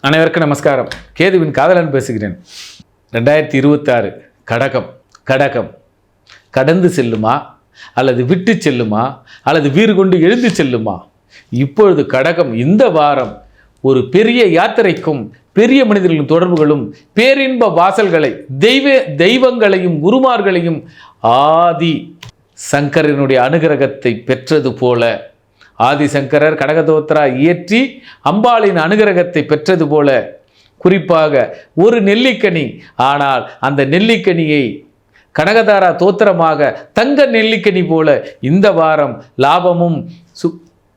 அனைவருக்கும் நமஸ்காரம். கேதுவின் காதலன் பேசுகிறேன். 2026 கடகம் கடந்து செல்லுமா அல்லது விட்டு செல்லுமா அல்லது வீறு கொண்டு எழுந்து செல்லுமா? இப்பொழுது கடகம் இந்த வாரம் ஒரு பெரிய யாத்திரைக்கும் பெரிய மனிதர்களின் தொடர்புகளும் பேரின்ப வாசல்களை தெய்வங்களையும் குருமார்களையும் ஆதி சங்கரனுடைய அனுகிரகத்தை பெற்றது போல, ஆதிசங்கரர் கடகதோத்ரா இயற்றி அம்பாளின் அனுகிரகத்தை பெற்றது போல, குறிப்பாக ஒரு நெல்லிக்கனி, ஆனால் அந்த நெல்லிக்கனியை கனகதாரா தோத்திரமாக தங்க நெல்லிக்கனி போல இந்த வாரம் லாபமும்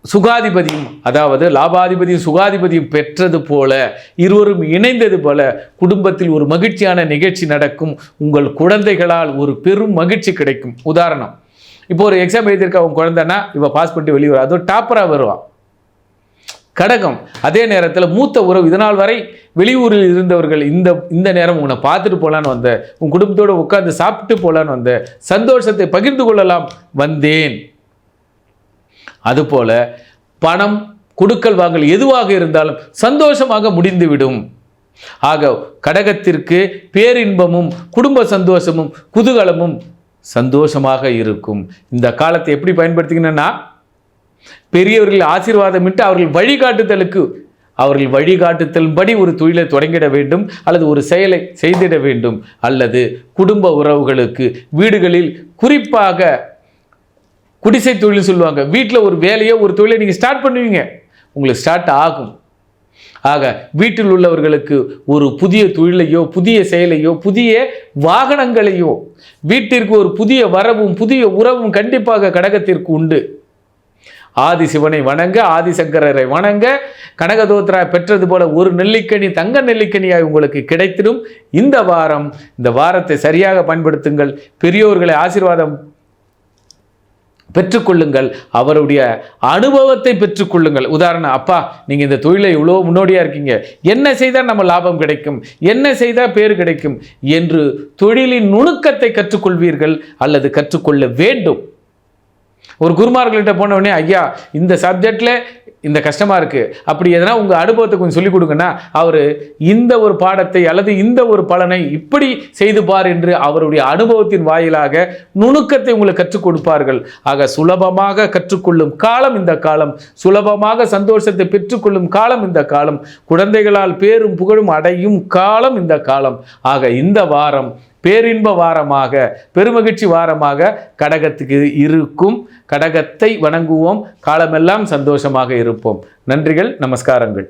சுகாதிபதியும், அதாவது லாபாதிபதியும் சுகாதிபதியும் பெற்றது போல, இருவரும் இணைந்தது போல குடும்பத்தில் ஒரு மகிழ்ச்சியான நிகழ்ச்சி நடக்கும். உங்கள் குழந்தைகளால் ஒரு பெரும் மகிழ்ச்சி கிடைக்கும். உதாரணம், இப்போ ஒரு எக்ஸாம் எழுதியிருக்க உங்க குழந்தைன்னா இவ பாஸ் பண்ணிட்டு வெளியே வரும், அது டாப்பராக வருவான் கடகம். அதே நேரத்தில் மூத்த உறவு, இதனால் வரை வெளியூரில் இருந்தவர்கள் இந்த நேரம் உன்னை பார்த்துட்டு போகலான்னு வந்த, உன் குடும்பத்தோடு உட்காந்து சாப்பிட்டு போகலான்னு வந்த, சந்தோஷத்தை பகிர்ந்து கொள்ளலாம் வந்தேன். அதுபோல பணம் கொடுக்கல் வாங்கல் எதுவாக இருந்தாலும் சந்தோஷமாக முடிந்துவிடும். ஆக கடகத்திற்கு பேரின்பமும் குடும்ப சந்தோஷமும் குதூகலமும் சந்தோஷமாக இருக்கும். இந்த காலத்தை எப்படி பயன்படுத்திக்கணும்னா, பெரியவர்கள் ஆசீர்வாதமிட்டு அவர்கள் வழிகாட்டுதல்படி ஒரு தொழிலை தொடங்கிட வேண்டும், அல்லது ஒரு செயலை செய்திட வேண்டும், அல்லது குடும்ப உறவுகளுக்கு வீடுகளில், குறிப்பாக குடிசை தொழில் சொல்லுவாங்க, வீட்டில் ஒரு வேலையோ ஒரு தொழிலை நீங்கள் ஸ்டார்ட் பண்ணுவீங்க, உங்களுக்கு ஸ்டார்ட் ஆகும். ஆக வீட்டில் உள்ளவர்களுக்கு ஒரு புதிய தொழிலையோ புதிய செயலையோ புதிய வாகனங்களையோ, வீட்டிற்கு ஒரு புதிய வரவும் புதிய உறவும் கண்டிப்பாக கடகத்திற்கு உண்டு. ஆதி சிவனை வணங்க, ஆதிசங்கரரை வணங்க, கனகதோத்ரா பெற்றது போல ஒரு நெல்லிக்கனி தங்க நெல்லிக்கனியாய் உங்களுக்கு கிடைத்திடும். இந்த வாரத்தை சரியாக பயன்படுத்துங்கள். பெரியோர்களை ஆசீர்வாதம் பெற்றுக்கொள்ளுங்கள், அவருடைய அனுபவத்தை பெற்றுக்கொள்ளுங்கள். உதாரணம், அப்பா நீங்கள் இந்த தொழிலை இவ்வளோ முன்னோடியாக இருக்கீங்க, என்ன செய்தால் நம்ம லாபம் கிடைக்கும், என்ன செய்தால் பேர் கிடைக்கும் என்று தொழிலின் நுணுக்கத்தை கற்றுக்கொள்வீர்கள் அல்லது கற்றுக்கொள்ள வேண்டும். ஒரு குருமார்கள்ட்ட போன உடனே, ஐயா இந்த சப்ஜெக்டில் இந்த கஷ்டமாக இருக்குது, அப்படி எதனா உங்கள் அனுபவத்தை கொஞ்சம் சொல்லிக் கொடுங்கன்னா, அவர் இந்த ஒரு பாடத்தை அல்லது இந்த ஒரு பலனை இப்படி செய்து பார் என்று அவருடைய அனுபவத்தின் வாயிலாக நுணுக்கத்தை உங்களுக்கு கற்றுக் கொடுப்பார்கள். ஆக சுலபமாக கற்றுக்கொள்ளும் காலம் இந்த காலம், சுலபமாக சந்தோஷத்தை பெற்றுக்கொள்ளும் காலம் இந்த காலம், குழந்தைகளால் பேரும் புகழும் அடையும் காலம் இந்த காலம். ஆக இந்த வாரம் பேரின்ப வாரமாக, பெருமகிழ்ச்சி வாரமாக கடகத்துக்கு இருக்கும். கடகத்தை வணங்குவோம், காலமெல்லாம் சந்தோஷமாக இருப்போம். நன்றிகள், நமஸ்காரங்கள்.